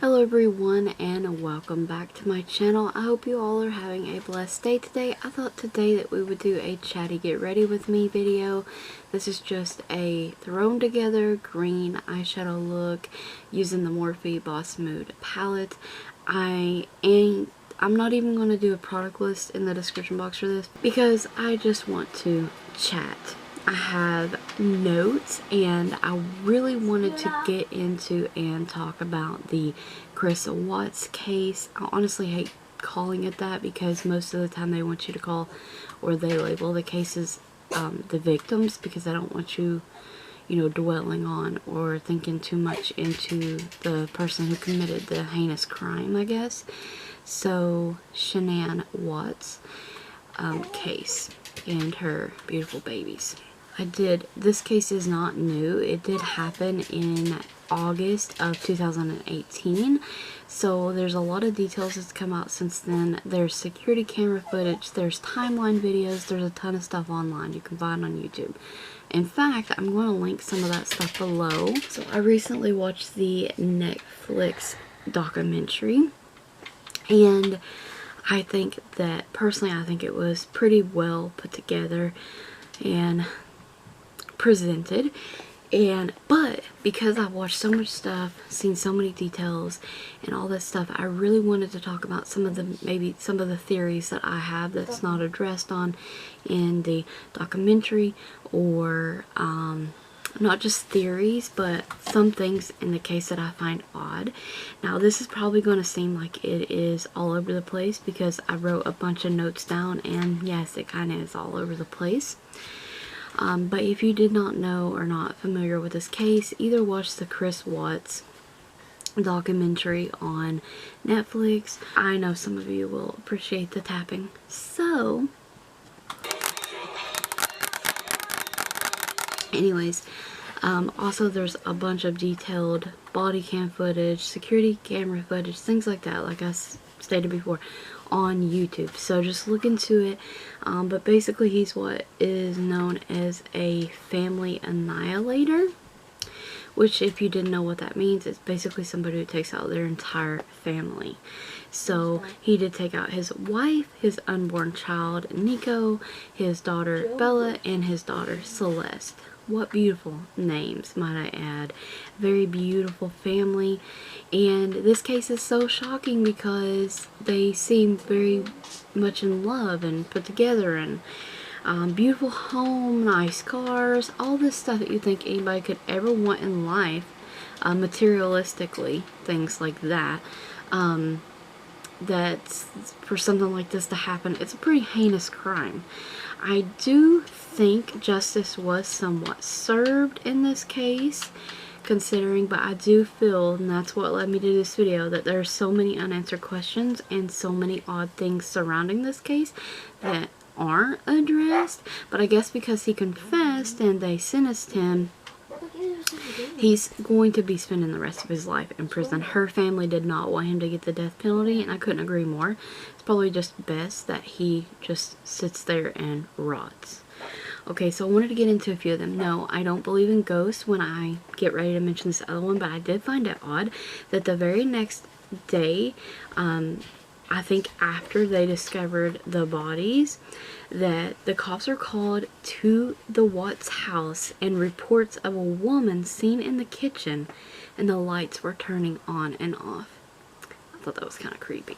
Hello everyone and welcome back to my channel. I hope you all are having a blessed day today. I thought today that we would do a chatty get ready with me video. This is just a thrown together green eyeshadow look using the Morphe Boss Mood palette. I'm not even going to do a product list in the description box for this because I just want to chat. I have notes and I really wanted to get into and talk about the Chris Watts case. I honestly hate calling it that because most of the time they want you to call, or they label the cases the victims, because I don't want you dwelling on or thinking too much into the person who committed the heinous crime, I guess. So Shanann Watts case and her beautiful babies. This case is not new. It did happen in August of 2018. So there's a lot of details that's come out since then. There's security camera footage, there's timeline videos, there's a ton of stuff online you can find on YouTube. In fact, I'm going to link some of that stuff below. So I recently watched the Netflix documentary, and I think that, personally, I think it was pretty well put together and presented, but because I've watched so much stuff, seen so many details and all this stuff, I really wanted to talk about some of the theories that I have that's not addressed on in the documentary, or not just theories, but some things in the case that I find odd. Now this is probably going to seem like it is all over the place because I wrote a bunch of notes down, and yes, it kind of is all over the place. But if you did not know or not familiar with this case, either watch the Chris Watts documentary on Netflix. I know some of you will appreciate the tapping. So, anyways, also there's a bunch of detailed body cam footage, security camera footage, things like that, like I stated before, on YouTube. So just look into it. But basically he's what is known as a family annihilator, which, if you didn't know what that means, it's basically somebody who takes out their entire family. So he did take out his wife, his unborn child Nico, his daughter Bella, and his daughter Celeste. What beautiful names, might I add. Very beautiful family. And this case is so shocking because they seem very much in love and put together, and beautiful home, nice cars, all this stuff that you think anybody could ever want in life, materialistically, things like that. That's, for something like this to happen, it's a pretty heinous crime. I do think justice was somewhat served in this case, considering, but I do feel, and that's what led me to this video, that there are so many unanswered questions and so many odd things surrounding this case that aren't addressed. But I guess because he confessed and they sentenced him, he's going to be spending the rest of his life in prison. Her family did not want him to get the death penalty, and I couldn't agree more. It's probably just best that he just sits there and rots. Okay, so I wanted to get into a few of them. No, I don't believe in ghosts when I get ready to mention this other one, but I did find it odd that the very next day, I think after they discovered the bodies, that the cops are called to the Watts house, and reports of a woman seen in the kitchen and the lights were turning on and off. I thought that was kind of creepy.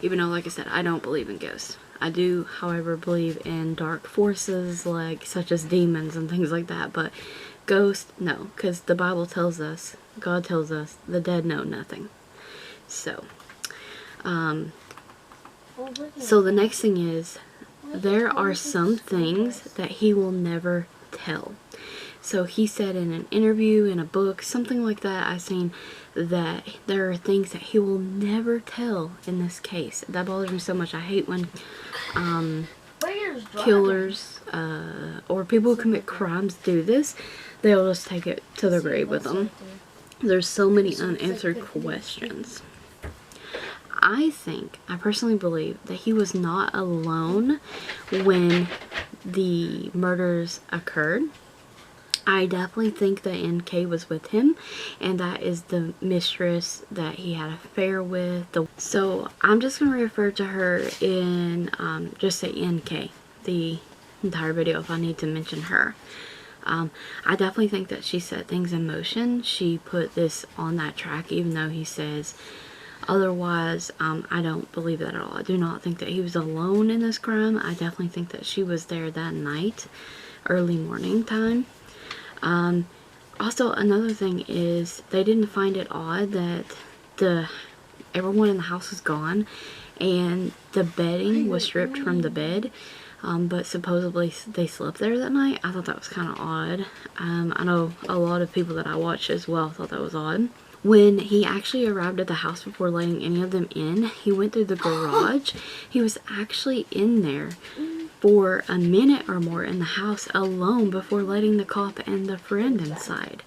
Even though, like I said, I don't believe in ghosts. I do, however, believe in dark forces, like such as demons and things like that, but ghosts, no, because the Bible tells us, God tells us, the dead know nothing. So, so the next thing is, there are some things that he will never tell. So he said in an interview, in a book, something like that, I've seen that there are things that he will never tell in this case. That bothers me so much. I hate when killers or people who commit crimes do this. They'll just take it to the grave with them. There's so many unanswered questions. I personally believe that he was not alone when the murders occurred. I definitely think that NK was with him, and that is the mistress that he had an affair with. So I'm just going to refer to her in, just say NK, the entire video if I need to mention her. I definitely think that she set things in motion. She put this on that track, even though he says otherwise. I don't believe that at all. I do not think that he was alone in this crime. I definitely think that she was there that night, early morning time. Also, another thing is they didn't find it odd that everyone in the house was gone and the bedding was stripped from the bed. But supposedly they slept there that night. I thought that was kind of odd. I know a lot of people that I watched as well thought that was odd. When he actually arrived at the house before letting any of them in, he went through the garage. He was actually in there for a minute or more in the house alone before letting the cop and the friend inside.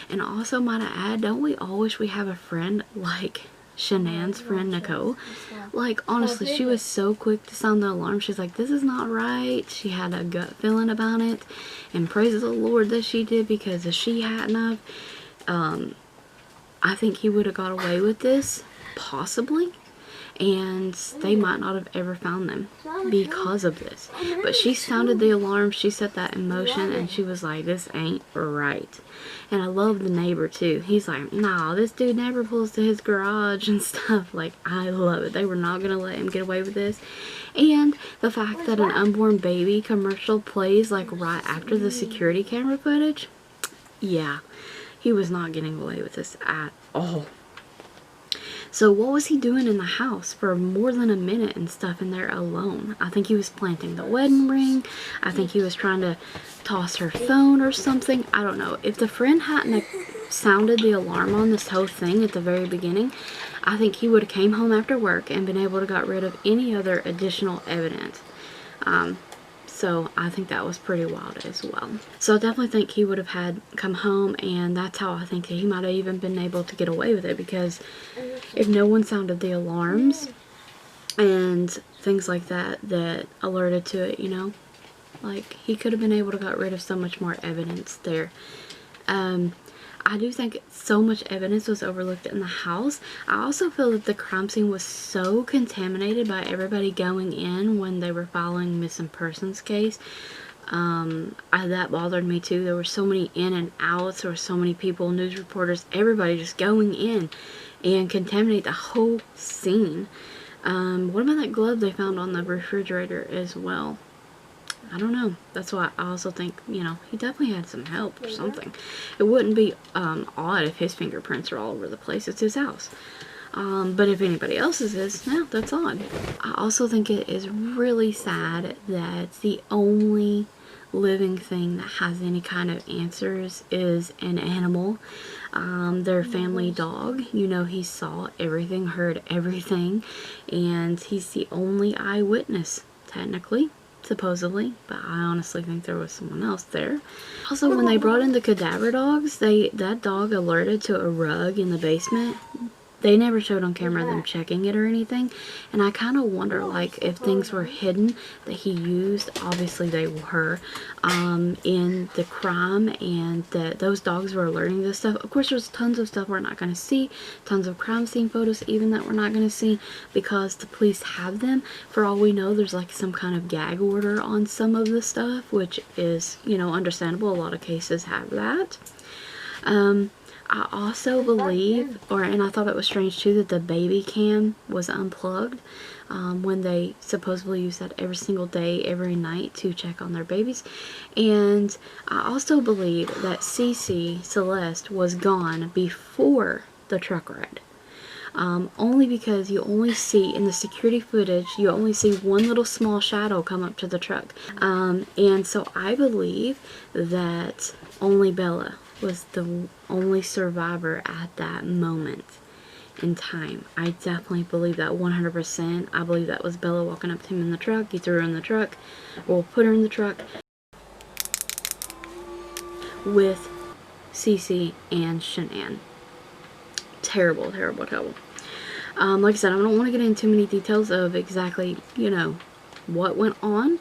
And also, might I add, don't we all wish we have a friend like Shanann's friend Nicole? Like, honestly, she was so quick to sound the alarm. She's like, this is not right. She had a gut feeling about it, and praise the Lord that she did, because if she hadn't have, I think he would have got away with this, possibly, and they might not have ever found them because of this. But she sounded the alarm, she set that in motion, and she was like, this ain't right. And I love the neighbor too. He's like, nah, this dude never pulls to his garage and stuff. Like, I love it. They were not gonna let him get away with this. And the fact that an unborn baby commercial plays like right after the security camera footage, yeah, he was not getting away with this at all. So what was he doing in the house for more than a minute and stuff in there alone? I think he was planting the wedding ring. I think he was trying to toss her phone or something. I don't know. If the friend hadn't sounded the alarm on this whole thing at the very beginning, I think he would have came home after work and been able to got rid of any other additional evidence. So I think that was pretty wild as well. So I definitely think he would have had come home, and that's how I think that he might have even been able to get away with it, because if no one sounded the alarms and things like that that alerted to it, you know, like, he could have been able to got rid of so much more evidence there. I do think so much evidence was overlooked in the house. I also feel that the crime scene was so contaminated by everybody going in when they were following missing persons case. That bothered me too. There were so many in and outs. There were so many people, news reporters, everybody just going in and contaminate the whole scene. What about that glove they found on the refrigerator as well? I don't know. That's why I also think, you know, he definitely had some help or something. It wouldn't be odd if his fingerprints are all over the place. It's his house. But if anybody else's is, no, that's odd. I also think it is really sad that the only living thing that has any kind of answers is an animal. Their family dog. You know, he saw everything, heard everything, and he's the only eyewitness, technically. Supposedly, but I honestly think there was someone else there. Also, when they brought in the cadaver dogs, that dog alerted to a rug in the basement. They never showed on camera them checking it or anything, and I kind of wonder, like, if things were hidden that he used. Obviously they were in the crime, and that those dogs were alerting this stuff. Of course, there's tons of stuff we're not going to see, tons of crime scene photos even that we're not going to see, because the police have them. For all we know, there's like some kind of gag order on some of the stuff, which is, you know, understandable. A lot of cases have that. I also believe, and I thought it was strange too, that the baby cam was unplugged when they supposedly use that every single day, every night to check on their babies. And I also believe that CeCe, Celeste, was gone before the truck ride. Only because you only see, in the security footage, you only see one little small shadow come up to the truck. And so I believe that only Bella was the only survivor at that moment in time. I definitely believe that 100%. I believe that was Bella walking up to him in the truck. He threw her in the truck, or put her in the truck with CeCe and Shanann. Terrible, terrible, terrible. Like I said, I don't want to get into too many details of exactly, you know, what went on,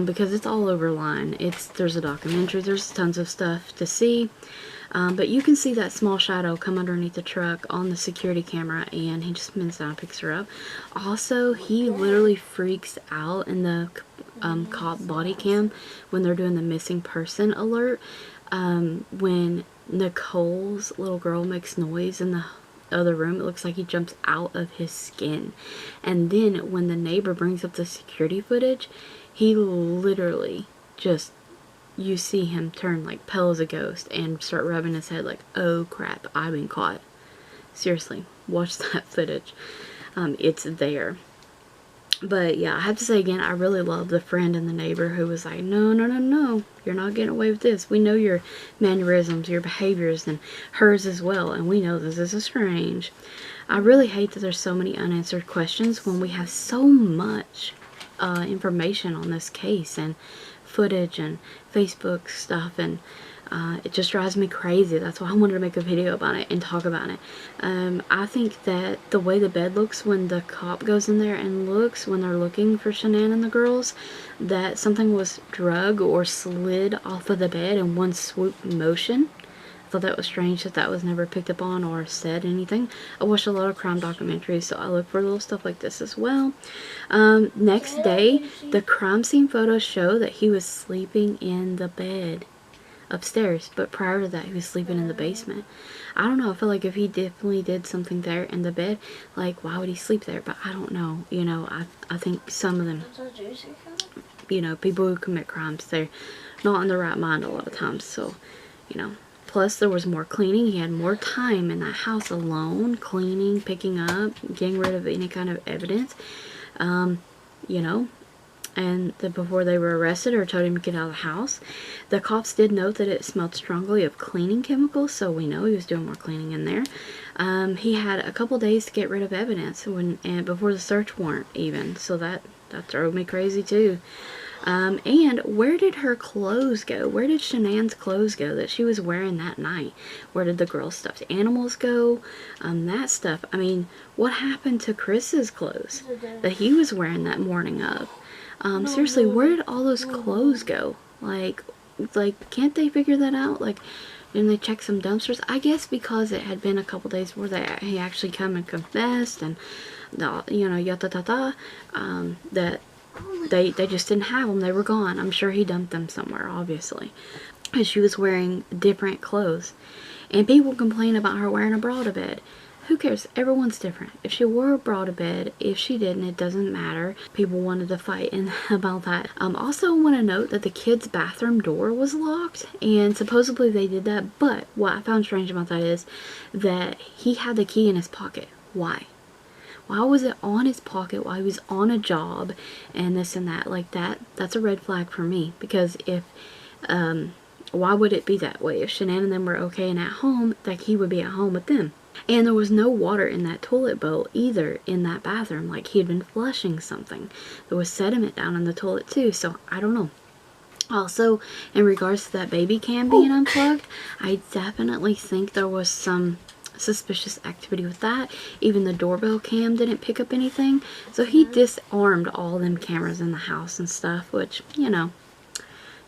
because it's all over line. There's a documentary, there's tons of stuff to see. But you can see that small shadow come underneath the truck on the security camera, and he just bends down and picks her up. Also, he literally freaks out in the cop body cam when they're doing the missing person alert. When Nicole's little girl makes noise in the other room, it looks like he jumps out of his skin. And then when the neighbor brings up the security footage, he literally just, you see him turn like pale as a ghost and start rubbing his head like, oh crap, I've been caught. Seriously, watch that footage. It's there. But yeah, I have to say again, I really love the friend and the neighbor who was like, no, no, no, no, you're not getting away with this. We know your mannerisms, your behaviors, and hers as well, and we know this is strange. I really hate that there's so many unanswered questions when we have so much information on this case and footage and Facebook stuff, and it just drives me crazy. That's why I wanted to make a video about it and talk about it. I think that the way the bed looks when the cop goes in there and looks when they're looking for Shanann and the girls, that something was drug or slid off of the bed in one swoop motion. I thought that was strange that that was never picked up on or said anything. I watch a lot of crime documentaries, so I look for little stuff like this as well. Next day, the crime scene photos show that he was sleeping in the bed upstairs, but prior to that he was sleeping in the basement. I don't know, I feel like if he definitely did something there in the bed, like why would he sleep there? But I don't know, you know, I think some of them, you know, people who commit crimes, they're not in the right mind a lot of times, so, you know. Plus there was more cleaning. He had more time in that house alone, cleaning, picking up, getting rid of any kind of evidence, you know. And before they were arrested or told him to get out of the house, the cops did note that it smelled strongly of cleaning chemicals, so we know he was doing more cleaning in there. He had a couple days to get rid of evidence and before the search warrant even, so that drove me crazy too. And where did her clothes go? Where did Shanann's clothes go that she was wearing that night? Where did the girl's stuffed animals go? That stuff. I mean, what happened to Chris's clothes that he was wearing that morning of? Seriously, where did all those clothes go? Like, can't they figure that out? Like, didn't they check some dumpsters? I guess because it had been a couple days where he actually come and confessed and, you know, yada-da-da, that they just didn't have them. They were gone. I'm sure he dumped them somewhere, obviously. And she was wearing different clothes. And people complain about her wearing a bra to bed. Who cares? Everyone's different. If she wore a bra to bed, if she didn't, it doesn't matter. People wanted to fight about that. Also want to note that the kids' bathroom door was locked, and supposedly they did that, but what I found strange about that is that he had the key in his pocket. Why? Why was it on his pocket while he was on a job and this and that? Like that's a red flag for me, because if why would it be that way? If Shanann and them were okay and at home, like he would be at home with them. And there was no water in that toilet bowl either in that bathroom. Like he had been flushing something. There was sediment down in the toilet too, so I don't know. Also, in regards to that baby cam being unplugged, I definitely think there was some suspicious activity with that. Even the doorbell cam didn't pick up anything. So he disarmed all them cameras in the house and stuff, which, you know,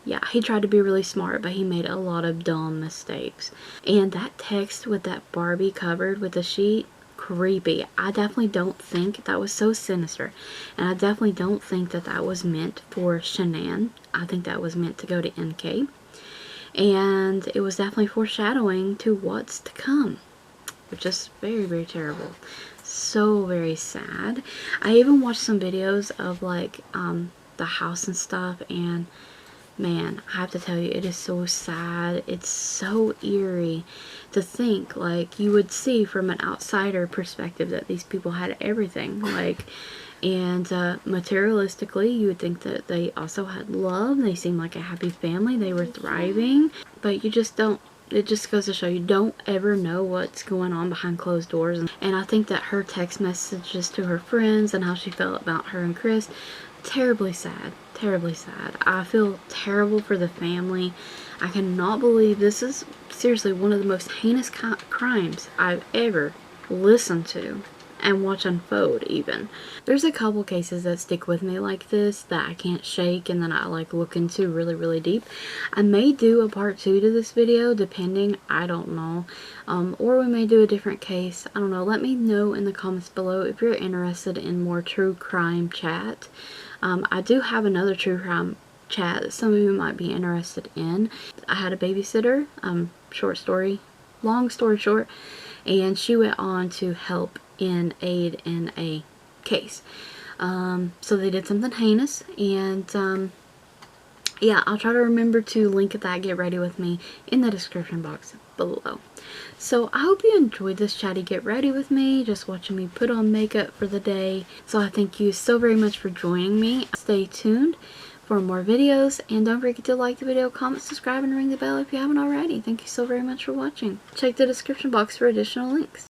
yeah, he tried to be really smart, but he made a lot of dumb mistakes. And that text with that Barbie covered with the sheet, creepy. I definitely don't think that was so sinister. And I definitely don't think that that was meant for Shanann. I think that was meant to go to MK. And it was definitely foreshadowing to what's to come, which is very, very terrible. So very sad. I even watched some videos of like the house and stuff, and man, I have to tell you, it is so sad. It's so eerie to think, like, you would see from an outsider perspective that these people had everything, like, and materialistically, you would think that they also had love. They seemed like a happy family. They were thriving, but you just don't. It just goes to show you don't ever know what's going on behind closed doors. And I think that her text messages to her friends and how she felt about her and Chris, terribly sad. Terribly sad. I feel terrible for the family. I cannot believe this is seriously one of the most heinous crimes I've ever listened to and watch unfold even. There's a couple cases that stick with me like this that I can't shake and then I like look into really, really deep. I may do a part 2 to this video depending, I don't know. Or we may do a different case. I don't know. Let me know in the comments below if you're interested in more true crime chat. I do have another true crime chat that some of you might be interested in. I had a babysitter, long story short, and she went on to help aid in a case. So they did something heinous, and yeah, I'll try to remember to link that Get Ready With Me in the description box below. So I hope you enjoyed this chatty Get Ready With Me, just watching me put on makeup for the day. So I thank you so very much for joining me. Stay tuned for more videos, and don't forget to like the video, comment, subscribe, and ring the bell if you haven't already. Thank you so very much for watching. Check the description box for additional links.